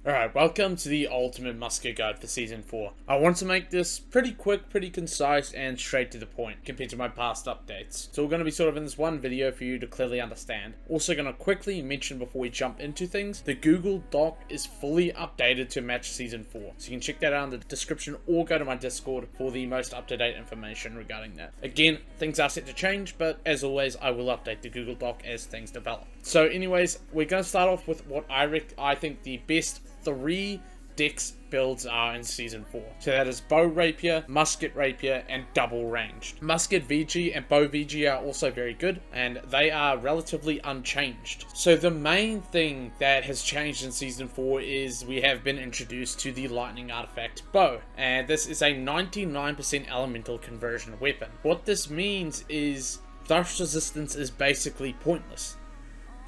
Alright, welcome to the Ultimate Musket Guide for Season 4. I want to make this pretty quick, pretty concise, and straight to the point compared to my past updates. So we're going to be sort of in this one video for you to clearly understand. Also going to quickly mention before we jump into things, the Google Doc is fully updated to match Season 4. So you can check that out in the description or go to my Discord for the most up-to-date information regarding that. Again, things are set to change, but as always, I will update the Google Doc as things develop. So anyways, we're going to start off with what I think the best 3 decks builds are in Season 4. So that is Bow Rapier, Musket Rapier, and Double Ranged. Musket VG and Bow VG are also very good, and they are relatively unchanged. So the main thing that has changed in Season 4 is we have been introduced to the Lightning Artifact Bow, and this is a 99% elemental conversion weapon. What this means is thrust resistance is basically pointless.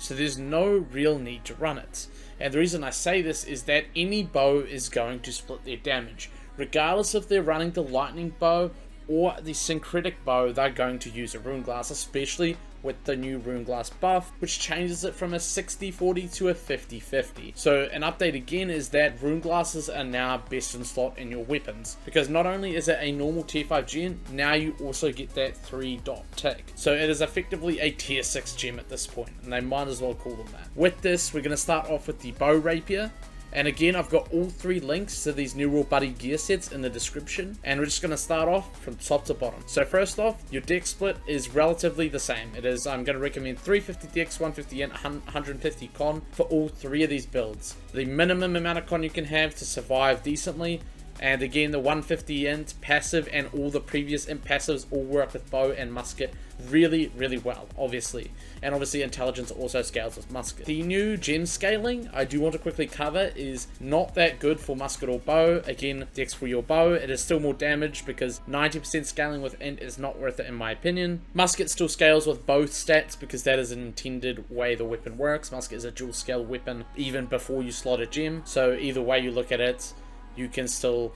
So there's no real need to run it. And the reason I say this is that any bow is going to split their damage. Regardless if they're running the lightning bow or the syncretic bow, they're going to use a rune glass, especially with the new rune glass buff, which changes it from a 60-40 to a 50-50. So an update again is that rune glasses are now best in slot in your weapons, because not only is it a normal tier 5 gem, now you also get that 3-dot tick. So it is effectively a tier 6 gem at this point, and they might as well call them that. With this, we're going to start off with the Bow Rapier. And again, I've got all 3 links to these new Raw Buddy gear sets in the description, and we're just going to start off from top to bottom. So first off, your deck split is relatively the same. It is, I'm going to recommend 350 dex, 150 int, 150 con for all 3 of these builds. The minimum amount of con you can have to survive decently, and again the 150 int passive and all the previous int passives all work with bow and musket really well, obviously. And obviously intelligence also scales with musket. The new gem scaling I do want to quickly cover is not that good for musket or bow. Again, dex for your bow, it is still more damage because 90% scaling with int is not worth it in my opinion. Musket still scales with both stats because that is an intended way the weapon works. Musket is a dual scale weapon even before you slot a gem, so either way you look at it, you can still,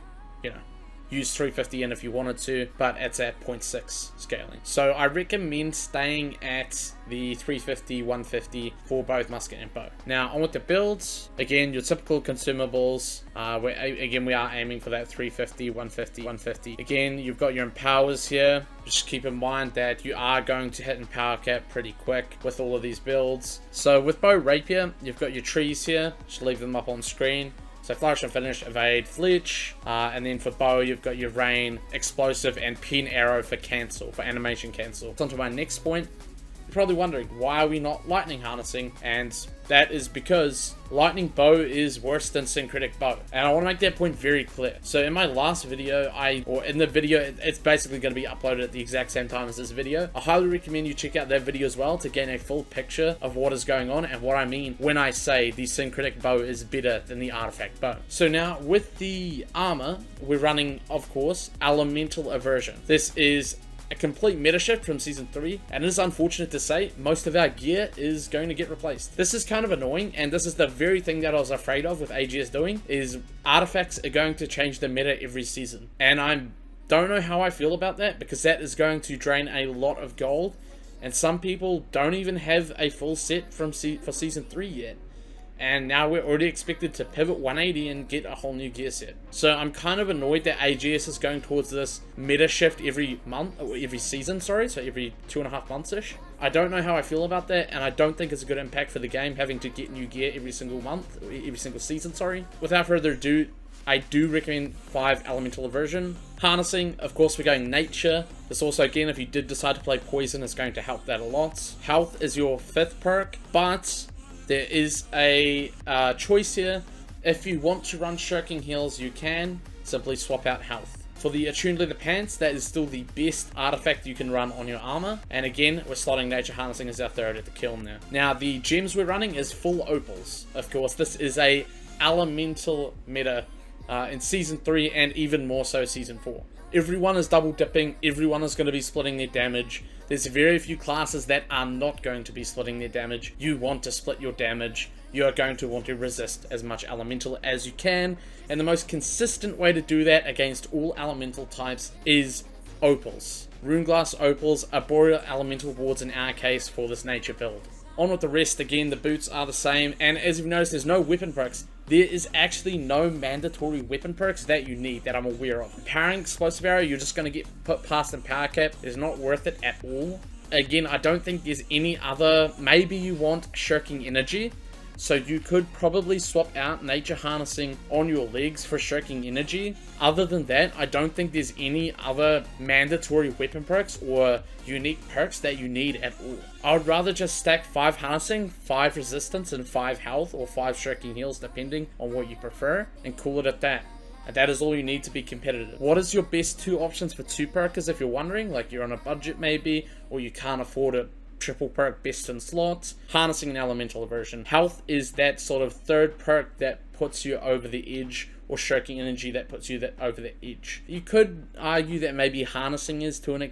use 350 in if you wanted to, but it's at 0.6 scaling. So I recommend staying at the 350, 150 for both musket and bow. Now on with the builds, again your typical consumables, we are aiming for that 350, 150, 150. Again, you've got your empowers here. Just keep in mind that you are going to hit empower cap pretty quick with all of these builds. So with Bow Rapier, you've got your trees here, just leave them up on screen. So flourish and finish, evade, fletch, and then for bow you've got your rain, explosive, and pin arrow for cancel, for animation cancel. On to my next point. You're probably wondering, why are we not lightning harnessing? And that is because lightning bow is worse than syncretic bow, and I want to make that point very clear. So in my last video, it's basically going to be uploaded at the exact same time as this video. I highly recommend you check out that video as well to gain a full picture of what is going on and what I mean when I say the syncretic bow is better than the artifact bow. So now with the armor, we're running, of course, elemental aversion. This is a complete meta shift from Season 3, and it is unfortunate to say most of our gear is going to get replaced. This is kind of annoying, and this is the very thing that I was afraid of with AGS doing, is artifacts are going to change the meta every season. And I don't know how I feel about that, because that is going to drain a lot of gold, and some people don't even have a full set for Season 3 yet. And now we're already expected to pivot 180 and get a whole new gear set. So I'm kind of annoyed that AGS is going towards this meta shift every month, or every season, sorry, so every 2.5 months-ish. I don't know how I feel about that, and I don't think it's a good impact for the game having to get new gear every single month, or every single season, sorry. Without further ado, I do recommend 5 elemental aversion. Harnessing, of course, we're going nature. This also, again, if you did decide to play poison, is going to help that a lot. Health is your 5th perk, but there is a choice here. If you want to run shirking heals, you can simply swap out health. For the attuned leather pants, that is still the best artifact you can run on your armor. And again, we're slotting nature harnessing as our 3rd at the kiln now. Now, the gems we're running is full opals. Of course, this is a elemental meta in Season 3 and even more so Season 4. Everyone is double dipping, everyone is going to be splitting their damage. There's very few classes that are not going to be splitting their damage. You want to split your damage. You are going to want to resist as much elemental as you can. And the most consistent way to do that against all elemental types is opals. Runeglass opals, arboreal elemental wards in our case for this nature build. On with the rest, again, the boots are the same, and as you've noticed, there's no weapon perks. there is actually no mandatory weapon perks that you need that I'm aware of. Powering explosive arrow, you're just going to get put past in power cap. It's not worth it at all. Again, I don't think there's any other. Maybe you want shirking energy, so you could probably swap out nature harnessing on your legs for shirking energy. Other than that, I don't think there's any other mandatory weapon perks or unique perks that you need at all. I would rather just stack 5 harnessing, 5 resistance, and 5 health, or 5 shirking heals depending on what you prefer, and call it at that. And that is all you need to be competitive. What is your best 2 options for 2 perkers if you're wondering? Like you're on a budget maybe, or you can't afford a triple perk best in slots. Harnessing and elemental aversion. Health is that sort of 3rd perk that puts you over the edge, or shirking energy that puts you over the edge. You could argue that maybe harnessing is to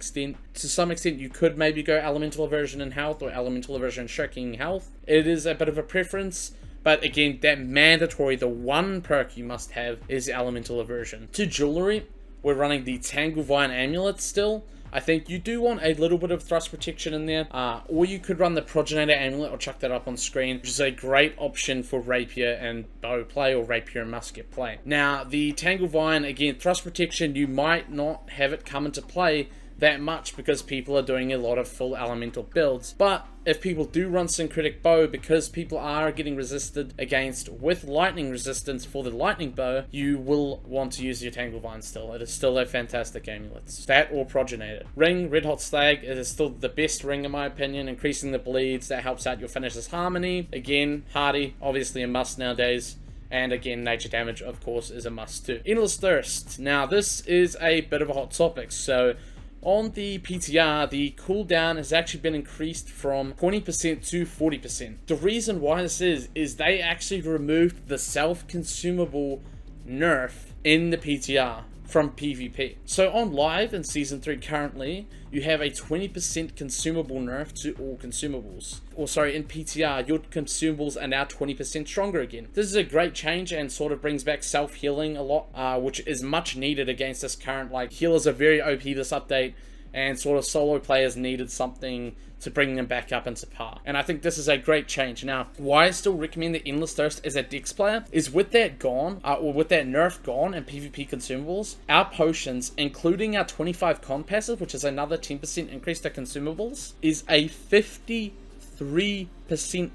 some extent you could maybe go elemental aversion in health, or elemental aversion shirking health. It is a bit of a preference. But again, that mandatory, the 1 perk you must have is elemental aversion. To jewelry, we're running the Tanglevine amulet still. I think you do want a little bit of thrust protection in there, or you could run the Projectile amulet. I'll chuck that up on screen, which is a great option for rapier and bow play, or rapier and musket play. Now, the Tanglevine, again, thrust protection, you might not have it come into play that much because people are doing a lot of full elemental builds. But if people do run syncretic bow, because people are getting resisted against with lightning resistance for the lightning bow, you will want to use your Tanglevine still. It is still a fantastic amulet. That or Progenitor. Ring, Red Hot Slag, it is still the best ring in my opinion. Increasing the bleeds, that helps out your finisher's harmony. Again, hardy, obviously a must nowadays. And again, nature damage, of course, is a must too. Endless Thirst. Now, this is a bit of a hot topic. So, on the PTR, the cooldown has actually been increased from 20% to 40%. The reason why this is they actually removed the self-consumable nerf in the PTR from PvP. So on live in Season 3 currently, you have a 20% consumable nerf to all consumables. Or sorry, in PTR, your consumables are now 20% stronger again. This is a great change and sort of brings back self-healing a lot, which is much needed against this current, like, healers are very OP this update, and sort of solo players needed something to bring them back up into par. And I think this is a great change. Now, why I still recommend the Endless Thirst as a Dex player is with that gone, or with that nerf gone and PvP consumables, our potions, including our 25 con passive, which is another 10% increase to consumables, is a 53%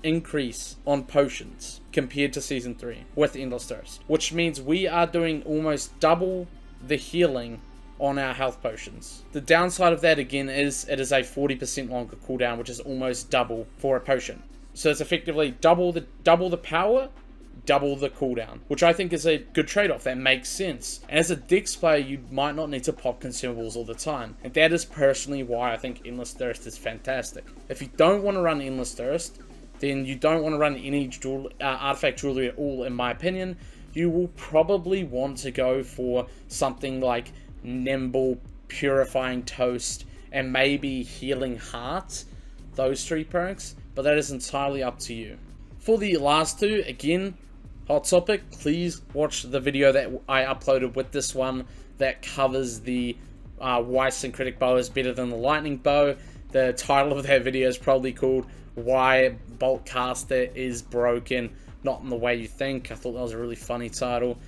increase on potions compared to Season 3 with Endless Thirst, which means we are doing almost double the healing on our health potions. The downside of that again is it is a 40% longer cooldown, which is almost double for a potion. So it's effectively double the power, double the cooldown, which I think is a good trade-off. That makes sense. As a Dex player, you might not need to pop consumables all the time, and that is personally why I think Endless Thirst is fantastic. If you don't want to run Endless Thirst, then you don't want to run any artifact jewelry at all, in my opinion. You will probably want to go for something like Nimble, Purifying Toast, and maybe Healing Heart. Those 3 perks, but that is entirely up to you. For the last 2, again, hot topic, please watch the video that I uploaded with this one that covers the why Syncretic Bow is better than the Lightning Bow. The title of that video is probably called Why Bolt Caster is Broken, Not in the Way You Think. I thought that was a really funny title.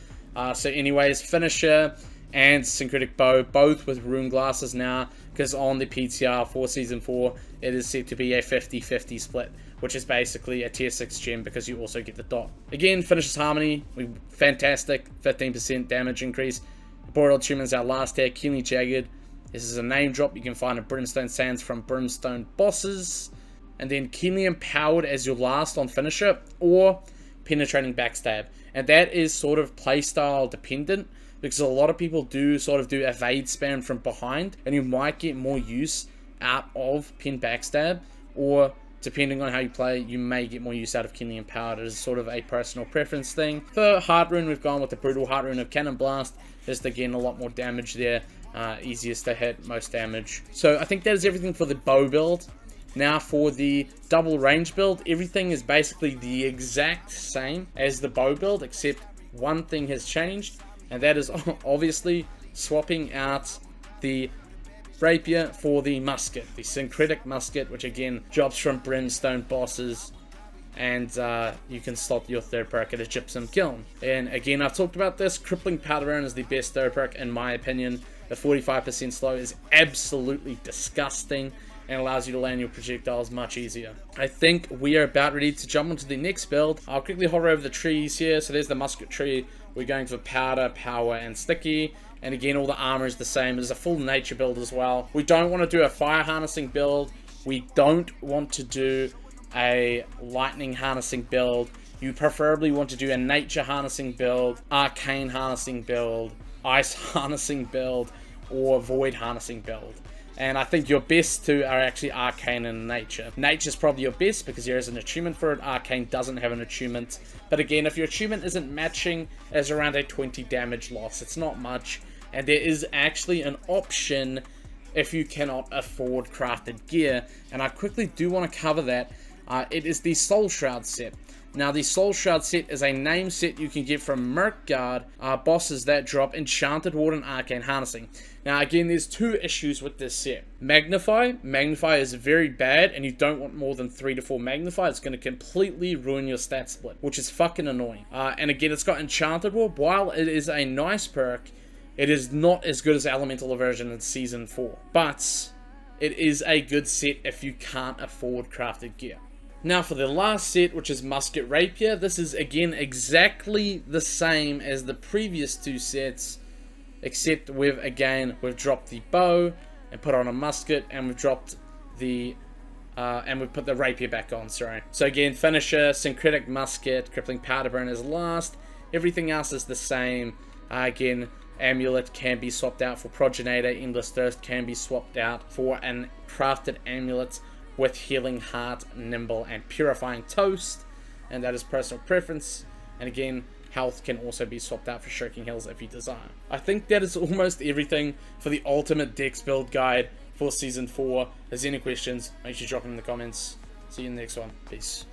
So anyways, Finisher and Syncretic Bow, both with rune glasses now, because on the PTR for Season 4, it is set to be a 50-50 split, which is basically a tier 6 gem because you also get the dot. Again, Finisher's Harmony, fantastic, 15% damage increase. Boreal Tumon's our last tier, Keenly Jagged. This is a name drop you can find in Brimstone Sands from Brimstone Bosses. And then Keenly Empowered as your last on Finisher, or Penetrating Backstab. And that is sort of playstyle dependent, because a lot of people do sort of do evade spam from behind, and you might get more use out of pin backstab, or depending on how you play, you may get more use out of Keenly Empowered. It is sort of a personal preference thing. For Heart Rune, we've gone with the Brutal Heart Rune of Cannon Blast. Just again, a lot more damage there, easiest to hit, most damage. So I think that is everything for the bow build. Now for the double range build, everything is basically the exact same as the bow build, except one thing has changed, and that is obviously swapping out the rapier for the musket, the syncretic musket, which again drops from Brimstone Bosses. and you can slot your third perk at a gypsum kiln. And again, I've talked about this, crippling powder burn is the best third perk in my opinion. The 45% slow is absolutely disgusting and allows you to land your projectiles much easier. I think we are about ready to jump onto the next build. I'll quickly hover over the trees here. So there's the musket tree. We're going for powder, power, and sticky. And again, all the armor is the same. There's a full nature build as well. We don't want to do a fire harnessing build. We don't want to do a lightning harnessing build. You preferably want to do a nature harnessing build, arcane harnessing build, ice harnessing build, or void harnessing build. And I think your best two are actually arcane and nature. Nature's probably your best because there is an achievement for it. Arcane doesn't have an achievement. But again, if your achievement isn't matching, there's around a 20 damage loss. It's not much. And there is actually an option if you cannot afford crafted gear. And I quickly do want to cover that. It is the Soul Shroud set. Now, the Soul Shroud set is a name set you can get from Merkguard bosses that drop Enchanted Ward and Arcane Harnessing. Now, again, there's two issues with this set. Magnify. Magnify is very bad, and you don't want more than 3 to 4 Magnify. It's going to completely ruin your stat split, which is fucking annoying. And again, it's got Enchanted Ward. While it is a nice perk, it is not as good as Elemental Aversion in Season 4. But it is a good set if you can't afford crafted gear. Now for the last set, which is Musket Rapier, this is again exactly the same as the previous two sets, except we've dropped the bow and put on a musket, and we've dropped the and we've put the rapier back on, sorry. So again, finisher, syncretic musket, crippling powder burn is last. Everything else is the same. Again, amulet can be swapped out for progenitor, endless thirst can be swapped out for an crafted amulet with healing heart, nimble, and purifying toast, and that is personal preference. And again, health can also be swapped out for shirking hills if you desire. I think that is almost everything for the ultimate Dex build guide for season 4. If there's any questions, make sure you drop them in the comments. See you in the next one. Peace.